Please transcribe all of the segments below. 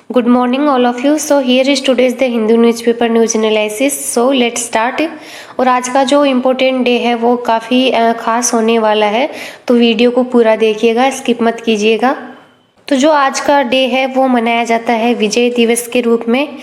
Good morning all of you. So here is today's the Hindu newspaper news analysis. So let's start. और आज का जो important day है वो काफ़ी खास होने वाला है, तो वीडियो को पूरा देखिएगा, स्किप मत कीजिएगा। तो जो आज का डे है वो मनाया जाता है विजय दिवस के रूप में,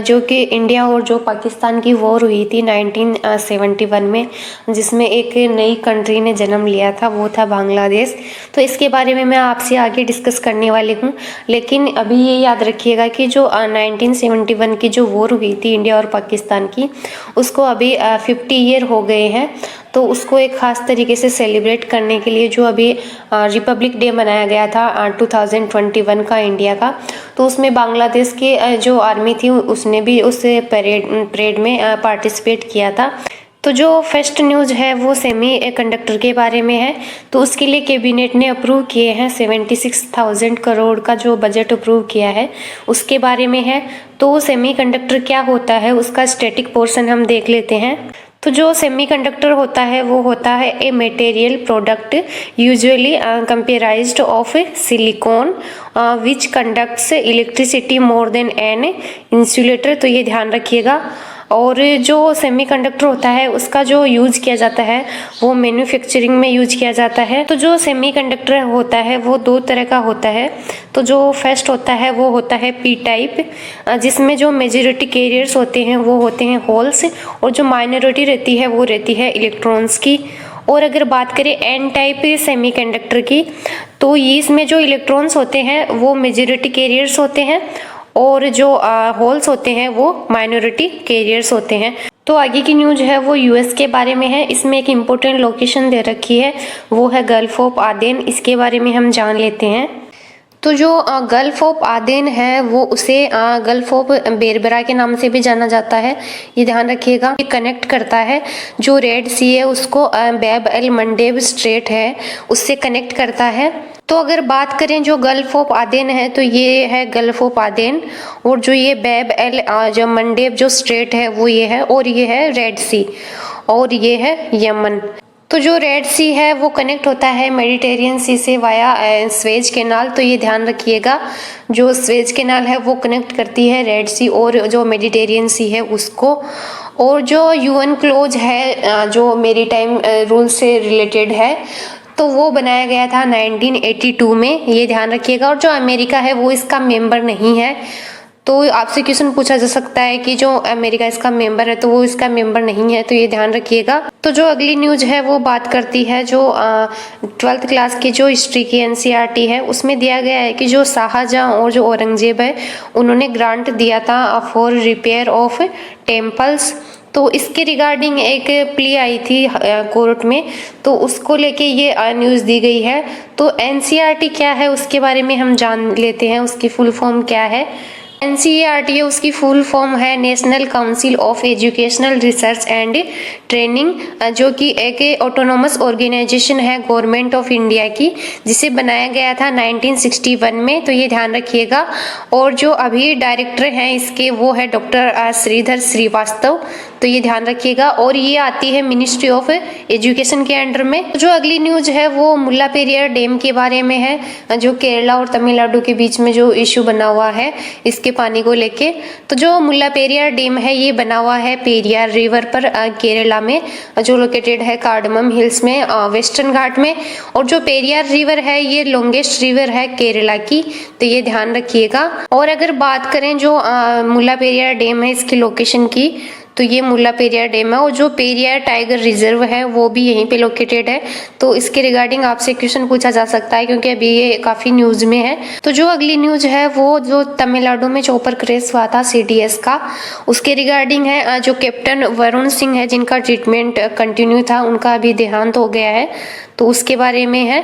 जो कि इंडिया और जो पाकिस्तान की वॉर हुई थी 1971 में, जिसमें एक नई कंट्री ने जन्म लिया था, वो था बांग्लादेश। तो इसके बारे में मैं आपसे आगे डिस्कस करने वाली हूँ, लेकिन अभी ये याद रखिएगा कि जो 1971 की जो वॉर हुई थी इंडिया और पाकिस्तान की, उसको अभी 50 ईयर हो गए हैं। तो उसको एक ख़ास तरीके से सेलिब्रेट करने के लिए जो अभी रिपब्लिक डे मनाया गया था 2021 का इंडिया का, तो उसमें बांग्लादेश के जो आर्मी थी उसने भी उस परेड में पार्टिसिपेट किया था। तो जो फर्स्ट न्यूज़ है वो सेमी कंडक्टर के बारे में है। तो उसके लिए कैबिनेट ने अप्रूव किए हैं 76,000 करोड़ का जो बजट अप्रूव किया है, उसके बारे में है। तो सेमी कंडक्टर क्या होता है उसका स्टैटिक पोर्शन हम देख लेते हैं। तो जो सेमीकंडक्टर होता है वो होता है a material product usually comprised of silicon which conducts electricity more than an insulator. तो ये ध्यान रखिएगा। और जो सेमीकंडक्टर होता है उसका जो यूज किया जाता है वो मैन्युफैक्चरिंग में यूज किया जाता है। तो जो सेमीकंडक्टर होता है वो दो तरह का होता है। तो जो फर्स्ट होता है वो होता है पी टाइप, जिसमें जो मेजॉरिटी कैरियर्स होते हैं वो होते हैं होल्स, और जो माइनॉरिटी रहती है वो रहती है इलेक्ट्रॉन्स की। और अगर बात करें एन टाइप सेमीकंडक्टर की, तो इसमें जो इलेक्ट्रॉन्स होते हैं वो मेजॉरिटी कैरियर्स होते हैं, और जो होल्स होते हैं वो माइनॉरिटी कैरियर्स होते हैं। तो आगे की न्यूज़ है वो यूएस के बारे में है। इसमें एक इम्पोर्टेंट लोकेशन दे रखी है, वो है गल्फ ऑफ आदेन। इसके बारे में हम जान लेते हैं। तो जो गल्फ ऑफ आदेन है वो उसे गल्फ ऑफ बेरबरा के नाम से भी जाना जाता है, ये ध्यान रखिएगा। ये कनेक्ट करता है जो रेड सी है उसको बैब एल मंडेब स्ट्रेट है उससे कनेक्ट करता है। तो अगर बात करें जो गल्फ ऑफ आदेन है तो ये है गल्फ ऑफ आदेन, और जो ये बैब एल जो मंडेब जो स्ट्रेट है वो ये है, और ये है रेड सी, और ये है यमन। तो जो रेड सी है वो कनेक्ट होता है मेडिटेरियन सी से वाया स्वेज कैनाल। तो ये ध्यान रखिएगा, जो स्वेज कैनाल है वो कनेक्ट करती है रेड सी और जो मेडिटेरियन सी है उसको। और जो यूएन क्लोज है जो मेरीटाइम रूल से रिलेटेड है, तो वो बनाया गया था 1982 में, ये ध्यान रखिएगा। और जो अमेरिका है वो इसका मेंबर नहीं है। तो आपसे क्वेश्चन पूछा जा सकता है कि जो अमेरिका इसका मेंबर है तो वो इसका मेंबर नहीं है, तो ये ध्यान रखिएगा। तो जो अगली न्यूज़ है वो बात करती है जो 12th क्लास की जो हिस्ट्री की एनसीईआरटी है, उसमें दिया गया है कि जो शाहजहां और जो औरंगजेब है उन्होंने ग्रांट दिया था फॉर रिपेयर ऑफ टेम्पल्स। तो इसके रिगार्डिंग एक प्ली आई थी कोर्ट में, तो उसको लेके ये न्यूज़ दी गई है। तो एनसीईआरटी क्या है उसके बारे में हम जान लेते हैं, उसकी फुल फॉर्म क्या है। एनसीईआरटी है उसकी फुल फॉर्म है national council of educational research and training, जो कि एक ऑटोनोमस ऑर्गेनाइजेशन है गवर्नमेंट ऑफ इंडिया की, जिसे बनाया गया था 1961 में। तो ये ध्यान रखिएगा। और जो अभी डायरेक्टर हैं इसके वो है डॉक्टर श्रीधर श्रीवास्तव, तो ये ध्यान रखिएगा। और ये आती है मिनिस्ट्री ऑफ एजुकेशन के अंडर में। जो अगली न्यूज है वो मुल्ला पेरियार डैम के बारे में है, जो केरला और तमिलनाडु के बीच में जो इशू बना हुआ है इसके पानी को लेके। तो जो मुल्ला पेरियार डैम है ये बना हुआ है पेरियार रिवर पर केरला में, जो लोकेटेड है कार्डमम हिल्स में वेस्टर्न घाट में। और जो पेरियार रिवर है ये लॉन्गेस्ट रिवर है केरला की, तो ये ध्यान रखिएगा। और अगर बात करें जो मुल्ला पेरियार डैम है इसकी लोकेशन की, तो ये मुल्ला पेरियार डैम है, और जो पेरियार टाइगर रिजर्व है वो भी यहीं पे लोकेटेड है। तो इसके रिगार्डिंग आपसे क्वेश्चन पूछा जा सकता है क्योंकि अभी ये काफी न्यूज में है। तो जो अगली न्यूज है वो जो तमिलनाडु में चॉपर क्रैश हुआ था सीडीएस का, उसके रिगार्डिंग है। जो कैप्टन वरुण सिंह है जिनका ट्रीटमेंट कंटिन्यू था, उनका अभी देहांत हो गया है, तो उसके बारे में है।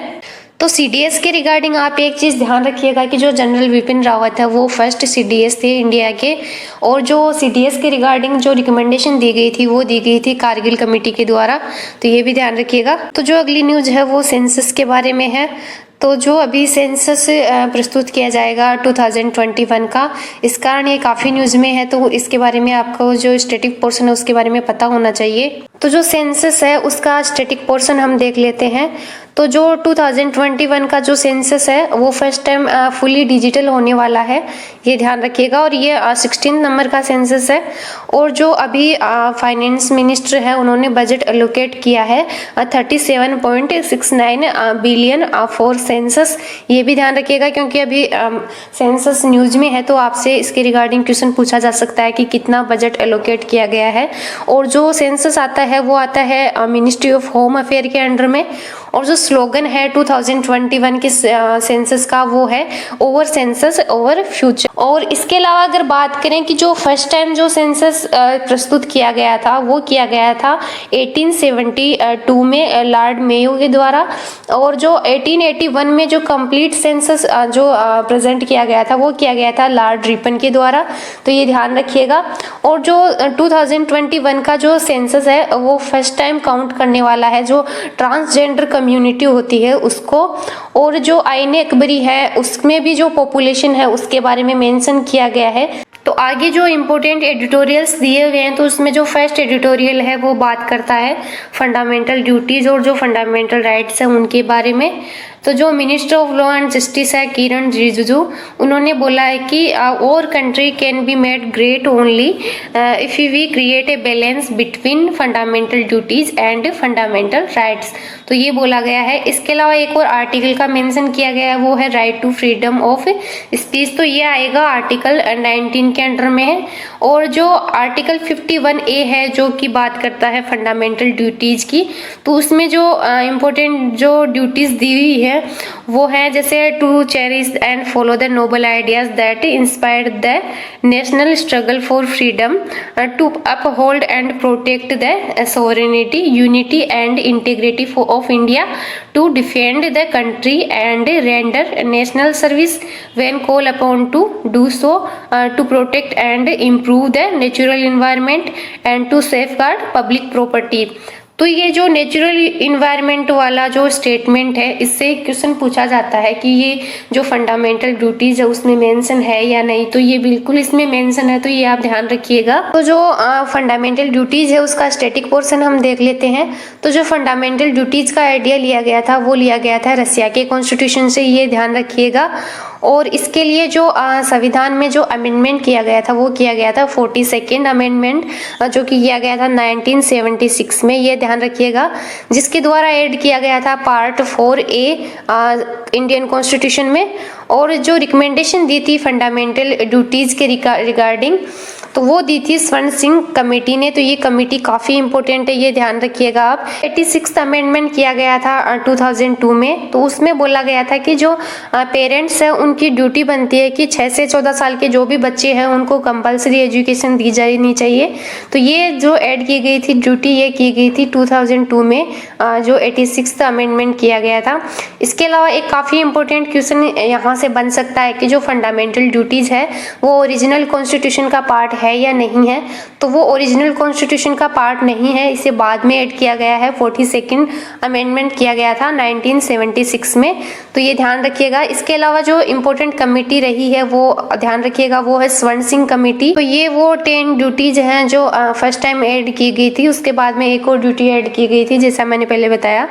तो सीडीएस के रिगार्डिंग आप एक चीज़ ध्यान रखिएगा कि जो जनरल विपिन रावत है वो फर्स्ट सीडीएस थे इंडिया के, और जो सीडीएस के रिगार्डिंग जो रिकमेंडेशन दी गई थी वो दी गई थी कारगिल कमेटी के द्वारा, तो ये भी ध्यान रखिएगा। तो जो अगली न्यूज़ है वो सेंसस के बारे में है। तो जो अभी सेंसस प्रस्तुत किया जाएगा 2021 का, इस कारण ये काफ़ी न्यूज़ में है, तो इसके बारे में आपको जो स्टैटिक पोर्शन है उसके बारे में पता होना चाहिए। तो जो सेंसस है उसका स्टैटिक पोर्शन हम देख लेते हैं। तो जो 2021 का जो सेंसस है वो फर्स्ट टाइम फुली डिजिटल होने वाला है, ये ध्यान रखिएगा। और ये 16 नंबर का सेंसस है। और जो अभी फाइनेंस मिनिस्टर है उन्होंने बजट एलोकेट किया है 37.69 बिलियन फॉर सेंसस, ये भी ध्यान रखिएगा क्योंकि अभी सेंसस न्यूज में है तो आपसे इसके रिगार्डिंग क्वेश्चन पूछा जा सकता है कि कितना बजट एलोकेट किया गया है। और जो सेंसस आता है वो आता है मिनिस्ट्री ऑफ होम अफेयर के अंडर में। और जो स्लोगन है 2021 के सेंसस का वो है ओवर सेंसस ओवर फ्यूचर। और इसके अलावा अगर बात करें कि जो फर्स्ट टाइम जो सेंसस प्रस्तुत किया गया था वो किया गया था 1872 में लॉर्ड मेयो के द्वारा। और जो 1881 में जो कंप्लीट सेंसस जो प्रेजेंट किया गया था वो किया गया था लॉर्ड रिपन के द्वारा, तो ये ध्यान रखिएगा। और जो 2021 का जो सेंसस है वो फर्स्ट टाइम काउंट करने वाला है जो ट्रांसजेंडर कम्युनिटी होती है उसको। और जो आईने अकबरी है उसमें भी जो पॉपुलेशन है उसके बारे में मेंशन किया गया है। तो आगे जो इम्पोर्टेंट एडिटोरियल्स दिए गए हैं तो उसमें जो फर्स्ट एडिटोरियल है वो बात करता है फंडामेंटल ड्यूटीज और जो फंडामेंटल राइट्स हैं उनके बारे में। तो जो minister of law and justice है किरण रिजिजू, उन्होंने बोला है कि our country can be made great only if we create a balance between fundamental duties and fundamental rights, तो ये बोला गया है। इसके अलावा एक और आर्टिकल का मेंशन किया गया है वो है right to freedom of speech, तो ये आएगा आर्टिकल 19 के अंडर में है। और जो आर्टिकल 51A है जो कि बात करता है फंडामेंटल ड्यूटीज की, तो उसमें जो इम्पोर्टेंट जो ड्यूटीज दी हुई है वो है जैसे to cherish and follow the noble ideas that inspired the national struggle for freedom, to uphold and protect the sovereignty unity and integrity of India, to defend the country and render national service when call upon to do so, to protect and improve the natural environment and to safeguard public property. तो ये जो natural environment वाला जो statement है इससे question पूछा जाता है कि ये जो फंडामेंटल ड्यूटीज है उसमें मेंशन है या नहीं, तो ये बिल्कुल इसमें मेंशन है, तो ये आप ध्यान रखिएगा। तो जो फंडामेंटल ड्यूटीज है उसका स्टैटिक पोर्शन हम देख लेते हैं। तो जो फंडामेंटल ड्यूटीज का आइडिया लिया गया था वो लिया गया था रसिया के कॉन्स्टिट्यूशन से, ये ध्यान रखिएगा। और इसके लिए जो संविधान में जो अमेंडमेंट किया गया था वो किया गया था 42nd अमेंडमेंट जो कि किया गया था 1976 में, ये ध्यान रखिएगा, जिसके द्वारा ऐड किया गया था पार्ट 4A इंडियन कॉन्स्टिट्यूशन में। और जो रिकमेंडेशन दी थी फंडामेंटल ड्यूटीज के रिगार्डिंग तो वो दी थी स्वर्ण सिंह कमेटी ने, तो ये कमेटी काफ़ी इंपॉर्टेंट है, ये ध्यान रखिएगा आप। 86th अमेंडमेंट किया गया था 2002 में, तो उसमें बोला गया था कि जो पेरेंट्स हैं उनकी ड्यूटी बनती है कि 6 से 14 साल के जो भी बच्चे हैं उनको कंपलसरी एजुकेशन दी जानी चाहिए। तो ये जो ऐड की गई थी ड्यूटी ये की गई थी 2002 में जो 86th अमेंडमेंट किया गया था। इसके अलावा एक काफ़ी इंपॉर्टेंट क्वेश्चन यहाँ से बन सकता है कि जो फंडामेंटल ड्यूटीज़ है वो ओरिजिनल कॉन्स्टिट्यूशन का पार्ट है या नहीं है, तो वो ओरिजिनल कॉन्स्टिट्यूशन का पार्ट नहीं है, इसे बाद में ऐड किया गया है, 42nd अमेंडमेंट किया गया था 1976 में, तो ये ध्यान रखिएगा। इसके अलावा जो इम्पोर्टेंट कमेटी रही है वो ध्यान रखिएगा वो है स्वर्ण सिंह कमेटी। तो ये वो 10 ड्यूटीज हैं जो फर्स्ट टाइम ऐड की गई थी, उसके बाद में एक और ड्यूटी ऐड की गई थी जैसा मैंने पहले बताया।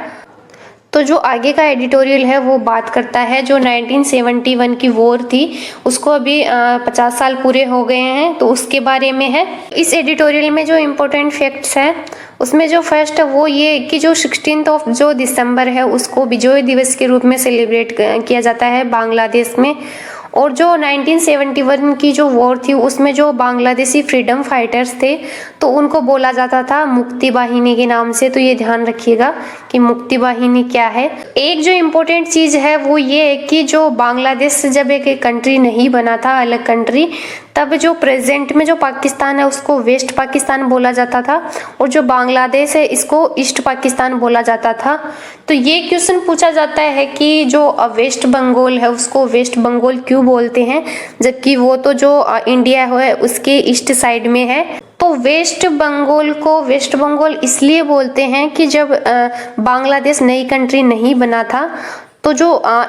तो जो आगे का एडिटोरियल है वो बात करता है जो 1971 की वॉर थी उसको अभी 50 साल पूरे हो गए हैं, तो उसके बारे में है। इस एडिटोरियल में जो इम्पोर्टेंट फैक्ट्स हैं उसमें जो फर्स्ट है वो ये कि जो 16 जो दिसंबर है उसको विजय दिवस के रूप में सेलिब्रेट किया जाता है बांग्लादेश में। और जो 1971 की जो वॉर थी उसमें जो बांग्लादेशी फ्रीडम फाइटर्स थे तो उनको बोला जाता था मुक्ति वाहिनी के नाम से, तो ये ध्यान रखिएगा कि मुक्ति वाहिनी क्या है। एक जो इम्पोर्टेंट चीज़ है वो ये है कि जो बांग्लादेश जब एक कंट्री नहीं बना था, अलग कंट्री, तब जो प्रेजेंट में जो पाकिस्तान है उसको वेस्ट पाकिस्तान बोला जाता था और जो बांग्लादेश है इसको ईस्ट पाकिस्तान बोला जाता था। तो ये क्वेश्चन पूछा जाता है कि जो वेस्ट बंगाल है उसको वेस्ट बंगाल क्यों बोलते हैं जबकि वो तो जो इंडिया है उसके ईस्ट साइड में है। तो वेस्ट बंगाल को वेस्ट बंगाल इसलिए बोलते हैं कि जब बांग्लादेश नई कंट्री नहीं बना था तो जो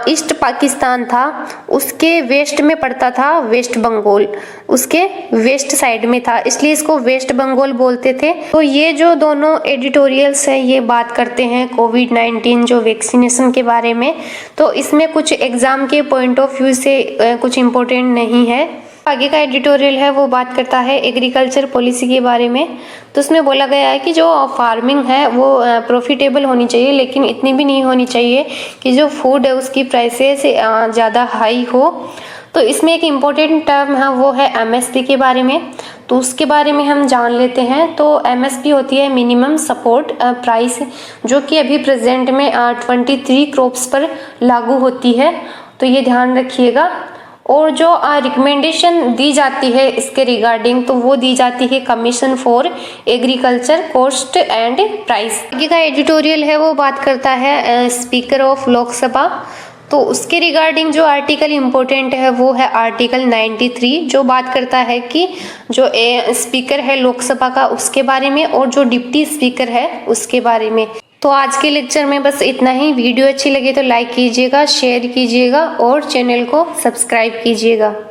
ईस्ट पाकिस्तान था उसके वेस्ट में पड़ता था वेस्ट बंगाल, उसके वेस्ट साइड में था, इसलिए इसको वेस्ट बंगाल बोलते थे। तो ये जो दोनों एडिटोरियल्स है ये बात करते हैं कोविड-19 जो वैक्सीनेशन के बारे में। तो इसमें कुछ एग्जाम के पॉइंट ऑफ व्यू से कुछ इम्पोर्टेंट नहीं है। आगे का एडिटोरियल है वो बात करता है एग्रीकल्चर पॉलिसी के बारे में। तो उसमें बोला गया है कि जो फार्मिंग है वो प्रॉफिटेबल होनी चाहिए, लेकिन इतनी भी नहीं होनी चाहिए कि जो फूड है उसकी प्राइसेस ज़्यादा हाई हो। तो इसमें एक इम्पोर्टेंट टर्म है वो है एमएसपी के बारे में। तो उसके बारे में हम जान लेते हैं। तो एमएसपी होती है मिनिमम सपोर्ट प्राइस, जो कि अभी प्रेजेंट में 23 क्रॉप्स पर लागू होती है। तो ये ध्यान रखिएगा। और जो रिकमेंडेशन दी जाती है इसके रिगार्डिंग, तो वो दी जाती है commission for agriculture cost and price. आगे का एडिटोरियल है वो बात करता है स्पीकर ऑफ लोकसभा। तो उसके रिगार्डिंग जो आर्टिकल इम्पोर्टेंट है वो है आर्टिकल 93, जो बात करता है कि जो स्पीकर है लोकसभा का उसके बारे में और जो डिप्टी स्पीकर है उसके बारे में। तो आज के लेक्चर में बस इतना ही। वीडियो अच्छी लगे तो लाइक कीजिएगा, शेयर कीजिएगा और चैनल को सब्सक्राइब कीजिएगा।